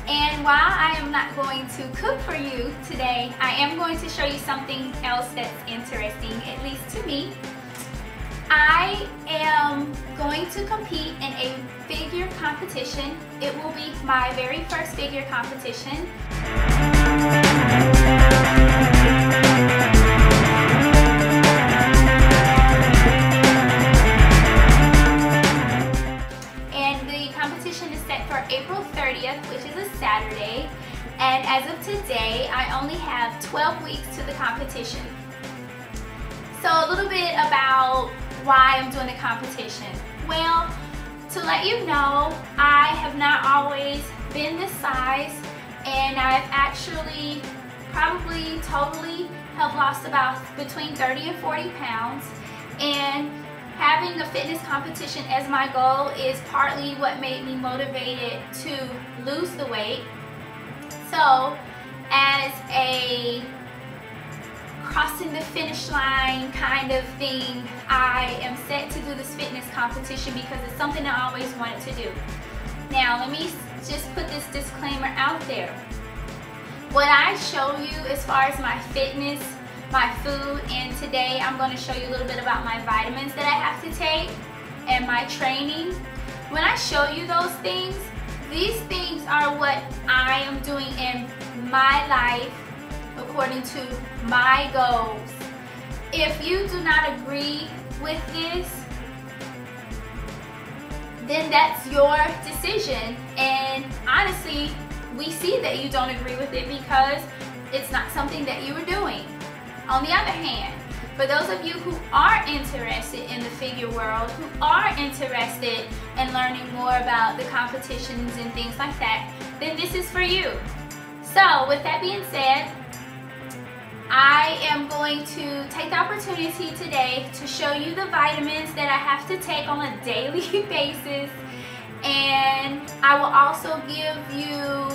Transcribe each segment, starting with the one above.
And while I am not going to cook for you today, I am going to show you something else that's interesting, at least to me. I am going to compete in a figure competition. It will be my very first figure competition. And the competition is set for April 30th, which is a Saturday. And as of today, I only have 12 weeks to the competition. So a little bit about why I'm doing the competition. Well, to let you know, I have not always been this size, and I've actually probably totally have lost about between 30 and 40 pounds. And having a fitness competition as my goal is partly what made me motivated to lose the weight. So as a crossing the finish line kind of thing, I am set to do this fitness competition because it's something I always wanted to do. Now let me just put this disclaimer out there. What I show you as far as my fitness, my food, and today I'm going to show you a little bit about my vitamins that I have to take and my training. When I show you those things, these things are what I am doing in my life according to my goals. If you do not agree with this, then that's your decision. And honestly, we see that you don't agree with it because it's not something that you were doing. On the other hand, for those of you who are interested in the figure world, who are interested in learning more about the competitions and things like that, then this is for you. So with that being said, I am going to take the opportunity today to show you the vitamins that I have to take on a daily basis, and I will also give you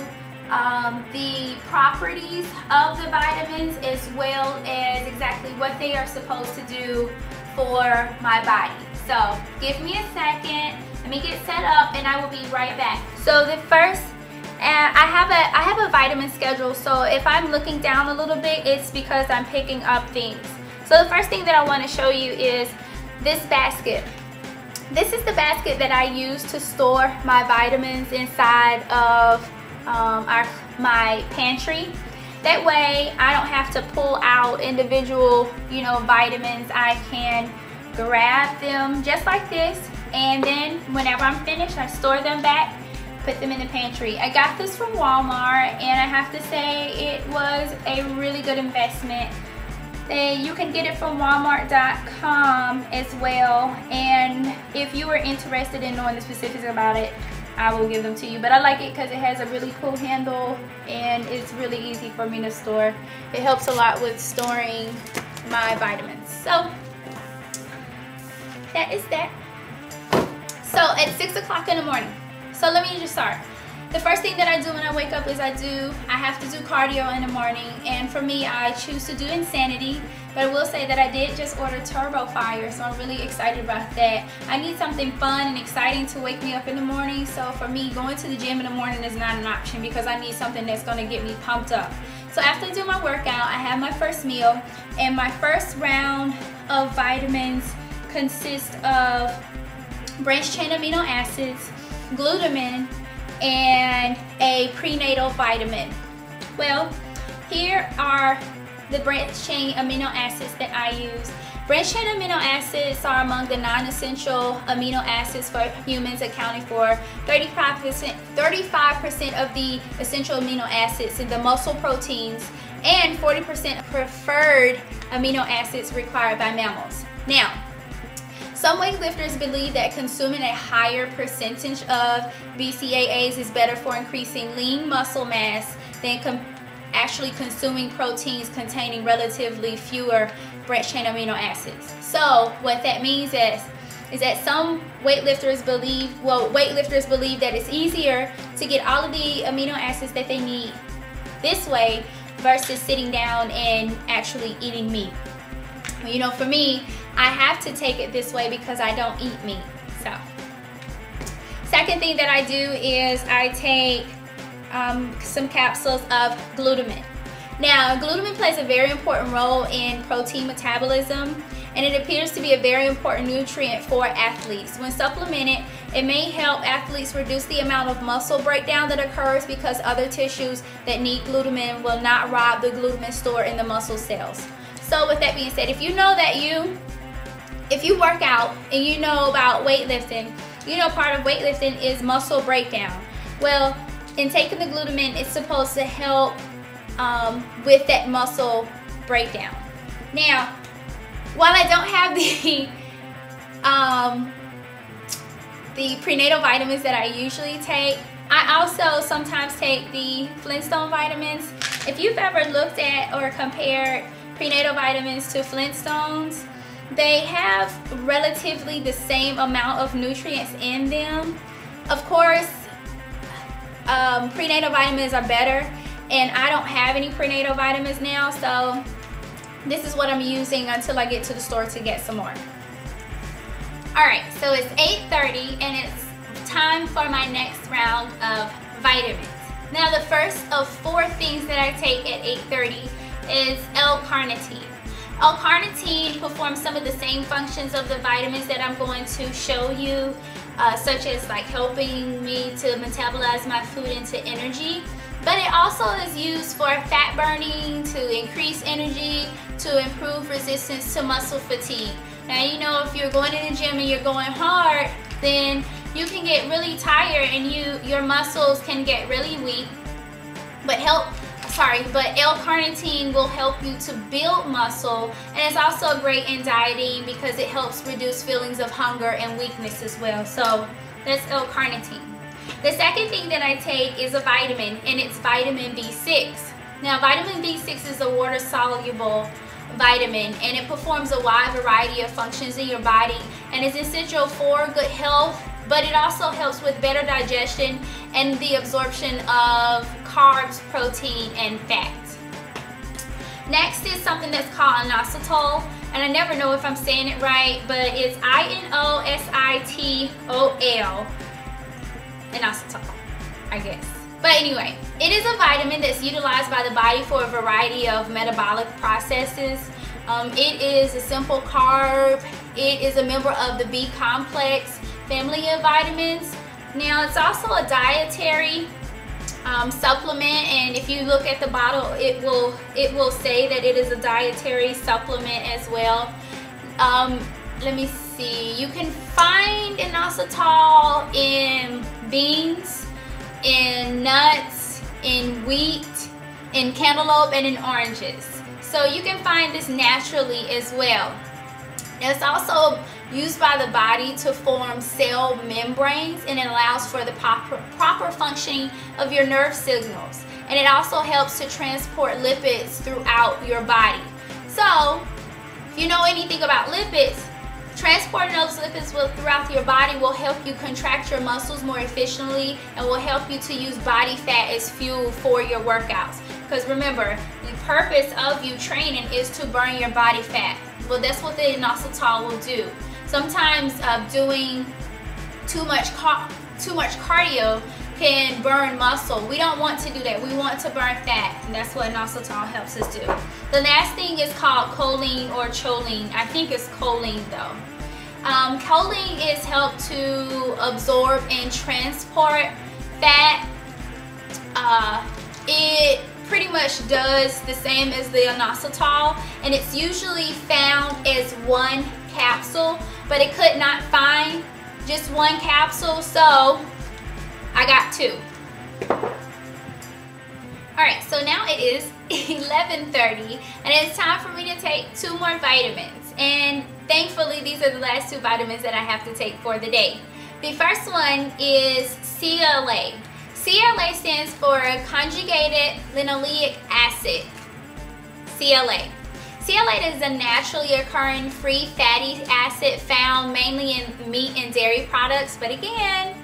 the properties of the vitamins as well as exactly what they are supposed to do for my body. So give me a second, let me get set up, and I will be right back. So the first, I have a vitamin schedule, so if I'm looking down a little bit, it's because I'm picking up things. So the first thing that I want to show you is this basket. This is the basket that I use to store my vitamins inside of my pantry. That way I don't have to pull out individual, vitamins. I can grab them just like this, and then whenever I'm finished, I store them back, put them in the pantry. I got this from Walmart, and I have to say it was a really good investment. You can get it from walmart.com as well, and if you are interested in knowing the specifics about it, I will give them to you. But I like it because it has a really cool handle and it's really easy for me to store. It helps a lot with storing my vitamins. So that is that. So at 6 o'clock in the morning, so let me just start. The first thing that I do when I wake up is I have to do cardio in the morning, and for me I choose to do Insanity, but I will say that I did just order Turbo Fire, so I'm really excited about that. I need something fun and exciting to wake me up in the morning, so for me going to the gym in the morning is not an option because I need something that's going to get me pumped up. So after I do my workout, I have my first meal, and my first round of vitamins consists of branched chain amino acids, glutamine, and a prenatal vitamin. Well, here are the branched chain amino acids that I use. Branched chain amino acids are among the non-essential amino acids for humans, accounting for 35% of the essential amino acids in the muscle proteins and 40% preferred amino acids required by mammals. Now, some weightlifters believe that consuming a higher percentage of BCAAs is better for increasing lean muscle mass than actually consuming proteins containing relatively fewer branched chain amino acids. So what that means is that some weightlifters believe that it's easier to get all of the amino acids that they need this way versus sitting down and actually eating meat. For me, I have to take it this way because I don't eat meat. So, second thing that I do is I take some capsules of glutamine. Now, glutamine plays a very important role in protein metabolism, and it appears to be a very important nutrient for athletes. When supplemented, it may help athletes reduce the amount of muscle breakdown that occurs because other tissues that need glutamine will not rob the glutamine stored in the muscle cells. So with that being said, if you know that if you work out and you know about weightlifting, you know part of weightlifting is muscle breakdown. Well, in taking the glutamine, it's supposed to help with that muscle breakdown. Now, while I don't have the prenatal vitamins that I usually take, I also sometimes take the Flintstone vitamins. If you've ever looked at or compared prenatal vitamins to Flintstones, they have relatively the same amount of nutrients in them. Of course, prenatal vitamins are better, and I don't have any prenatal vitamins now, so this is what I'm using until I get to the store to get some more. Alright, so it's 8:30 and it's time for my next round of vitamins. Now, the first of 4 things that I take at 8:30 is L-carnitine. L-carnitine performs some of the same functions of the vitamins that I'm going to show you, such as like helping me to metabolize my food into energy. But it also is used for fat burning, to increase energy, to improve resistance to muscle fatigue. Now, you know, if you're going to the gym and you're going hard, then you can get really tired and your muscles can get really weak. But L-carnitine will help you to build muscle, and it's also great in dieting because it helps reduce feelings of hunger and weakness as well. So that's L-carnitine. The second thing that I take is a vitamin, and it's vitamin B6. Now, vitamin B6 is a water-soluble vitamin, and it performs a wide variety of functions in your body and is essential for good health, but it also helps with better digestion and the absorption of carbs, protein, and fat. Next is something that's called inositol, and I never know if I'm saying it right, but it's inositol, inositol, I guess. But anyway, it is a vitamin that's utilized by the body for a variety of metabolic processes. It is a simple carb. It is a member of the B complex family of vitamins. Now, it's also a dietary supplement, and if you look at the bottle, it will say that it is a dietary supplement as well. Let me see. You can find inositol in beans, in nuts, in wheat, in cantaloupe, and in oranges. So you can find this naturally as well. It's also used by the body to form cell membranes, and it allows for the proper functioning of your nerve signals. And it also helps to transport lipids throughout your body. So, if you know anything about lipids, transporting those lipids throughout your body will help you contract your muscles more efficiently and will help you to use body fat as fuel for your workouts. Because remember, the purpose of you training is to burn your body fat. Well, that's what the inositol will do. Sometimes doing too much cardio can burn muscle. We don't want to do that. We want to burn fat, and that's what inositol helps us do. The last thing is called choline or choline. I think it's choline though. Choline is helped to absorb and transport fat. It pretty much does the same as the inositol, and it's usually found as one capsule, but it could not find just one capsule, so I got 2. Alright, so now it is 11:30 and it's time for me to take 2 more vitamins, and thankfully these are the last 2 vitamins that I have to take for the day. The first one is CLA. CLA stands for conjugated linoleic acid. CLA. CLA is a naturally occurring free fatty acid found mainly in meat and dairy products, but again,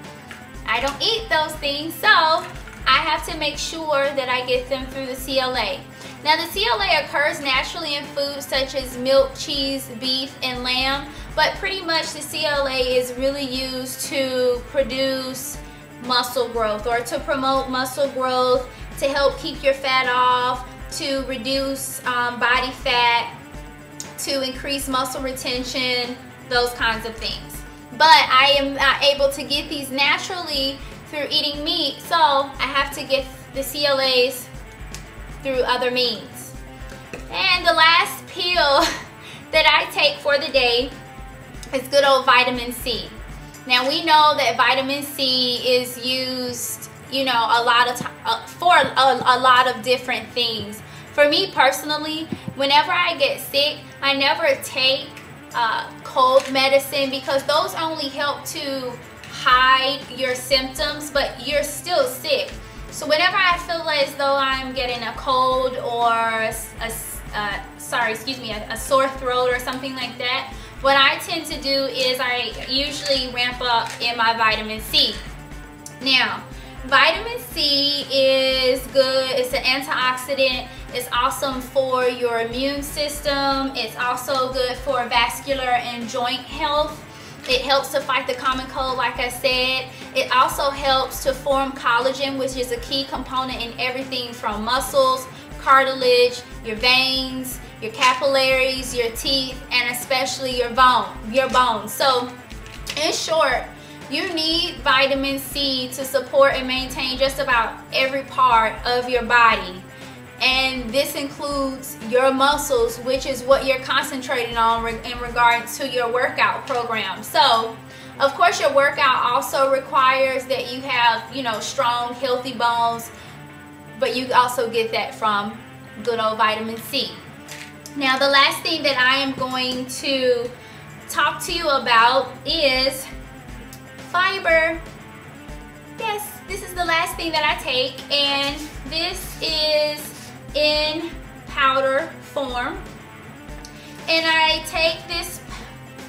I don't eat those things, so I have to make sure that I get them through the CLA. Now, the CLA occurs naturally in foods such as milk, cheese, beef, and lamb, but pretty much the CLA is really used to produce muscle growth or to promote muscle growth, to help keep your fat off, to reduce body fat, to increase muscle retention, those kinds of things. But I am not able to get these naturally through eating meat, so I have to get the CLAs through other means. And the last pill that I take for the day is good old vitamin C. Now we know that vitamin C is used, you know, a lot of for a lot of different things. For me personally, whenever I get sick, I never take cold medicine because those only help to hide your symptoms, but you're still sick. So whenever I feel as though I'm getting a cold or a sore throat or something like that, what I tend to do is I usually ramp up in my vitamin C. Now, vitamin C is good. It's an antioxidant. It's awesome for your immune system. It's also good for vascular and joint health. It helps to fight the common cold, like I said. It also helps to form collagen, which is a key component in everything from muscles, cartilage, your veins, your capillaries, your teeth, and especially your bones. So, in short, you need vitamin C to support and maintain just about every part of your body. And this includes your muscles, which is what you're concentrating on in regards to your workout program. So, of course, your workout also requires that you have, you know, strong, healthy bones, but you also get that from good old vitamin C. Now, the last thing that I am going to talk to you about is fiber. Yes, this is the last thing that I take, and this is in powder form. And I take this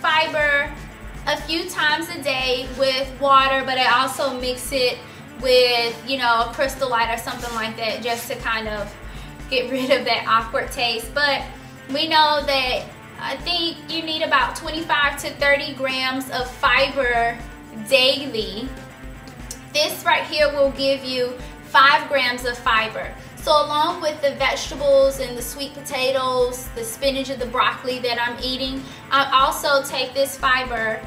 fiber a few times a day with water, but I also mix it with, you know, a Crystal Light or something like that, just to kind of get rid of that awkward taste. But we know that I think you need about 25 to 30 grams of fiber daily. This right here will give you 5 grams of fiber. So along with the vegetables and the sweet potatoes, the spinach and the broccoli that I'm eating, I also take this fiber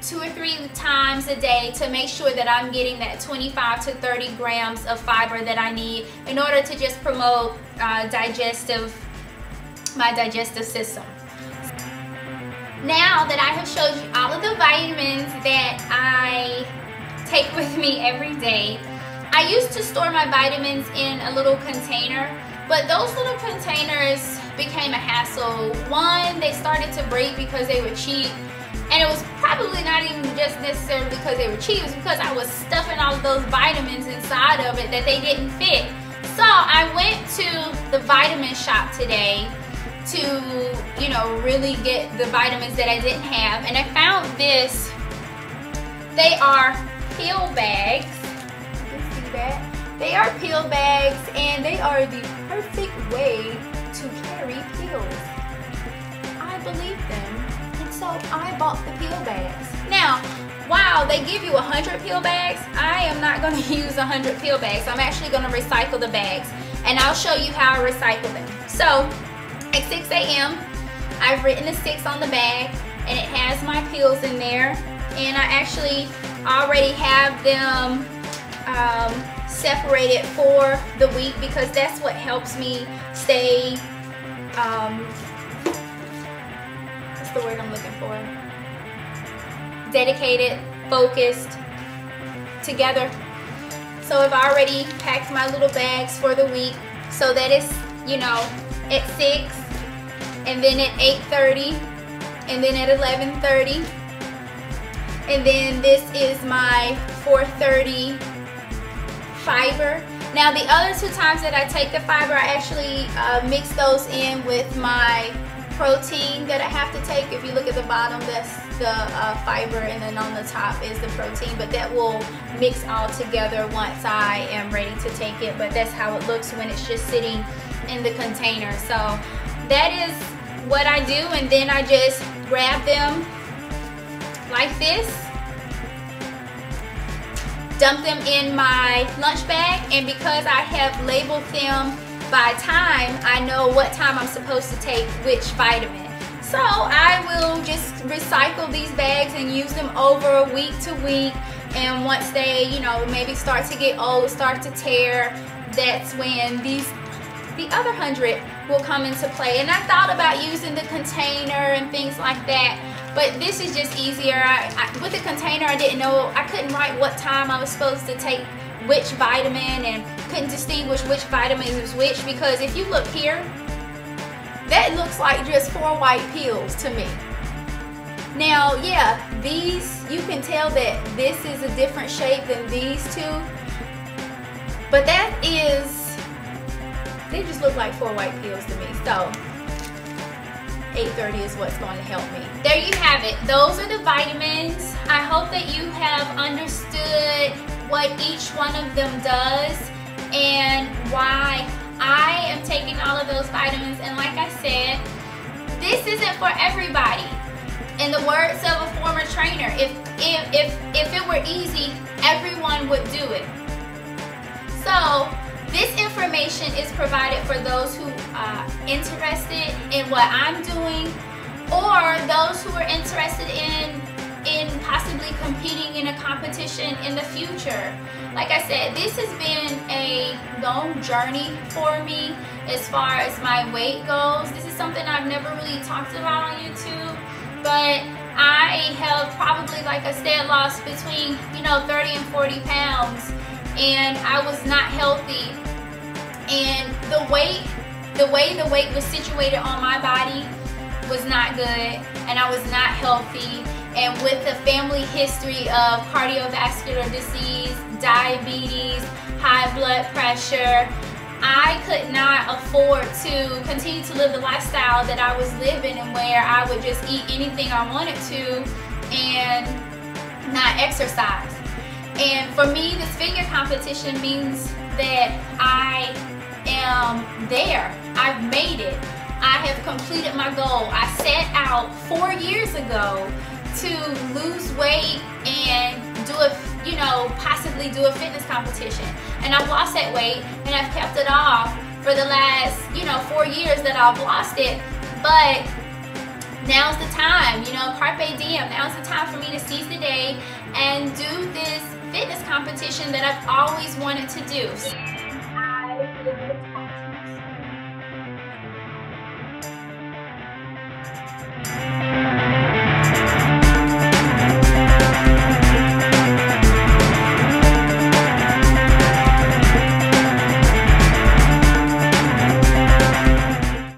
2 or 3 times a day to make sure that I'm getting that 25 to 30 grams of fiber that I need in order to just promote my digestive system. Now that I have showed you all of the vitamins that I take with me every day, I used to store my vitamins in a little container, but those little containers became a hassle. One, they started to break because they were cheap, and it was probably not even just necessarily because they were cheap, it was because I was stuffing all of those vitamins inside of it that they didn't fit. So I went to the vitamin shop today to, you know, really get the vitamins that I didn't have, and I found this. They are pill bags. They are pill bags, and they are the perfect way to carry pills. I believe them, and so I bought the pill bags. Now, wow, they give you 100 pill bags. I am not going to use 100 pill bags. I'm actually going to recycle the bags, and I'll show you how I recycle them. So, at 6 a.m., I've written a 6 on the bag, and it has my pills in there, and I actually already have them separated for the week because that's what helps me stay, what's the word I'm looking for? Dedicated, focused, together. So I've already packed my little bags for the week, so that is, you know, at 6, and then at 8:30, and then at 11:30, and then this is my 4:30 fiber. Now the other 2 times that I take the fiber, I actually mix those in with my protein that I have to take. If you look at the bottom, that's the fiber, and then on the top is the protein, but that will mix all together once I am ready to take it. But that's how it looks when it's just sitting in the container. So that is what I do, and then I just grab them like this, dump them in my lunch bag, and because I have labeled them by time, I know what time I'm supposed to take which vitamin. So I will just recycle these bags and use them over week to week, and once they, you know, maybe start to get old, start to tear, that's when the other 100 will come into play. And I thought about using the container and things like that, but this is just easier. With the container, I didn't know, I couldn't write what time I was supposed to take which vitamin, and couldn't distinguish which vitamin was which, because if you look here, that looks like just 4 white pills to me. Now, yeah, these, you can tell that this is a different shape than these two, but that is, they just look like 4 white pills to me. So 830 is what's going to help me. There you have it. Those are the vitamins. I hope that you have understood what each one of them does and why I am taking all of those vitamins. And like I said, this isn't for everybody. In the words of a former trainer, if it were easy, everyone would do it. So this information is provided for those who are interested in what I'm doing, or those who are interested in possibly competing in a competition in the future. Like I said, this has been a long journey for me as far as my weight goes. This is something I've never really talked about on YouTube, but I have probably, like I said, lost between 30 and 40 pounds, and I was not healthy. And the way the weight was situated on my body was not good, and I was not healthy. And with the family history of cardiovascular disease, diabetes, high blood pressure, I could not afford to continue to live the lifestyle that I was living, and where I would just eat anything I wanted to and not exercise. And for me, this figure competition means that I am there. I've made it. I have completed my goal. I set out 4 years ago to lose weight and do possibly do a fitness competition. And I've lost that weight, and I've kept it off for the last, 4 years that I've lost it. But now's the time, carpe diem. Now's the time for me to seize the day and do this fitness competition that I've always wanted to do.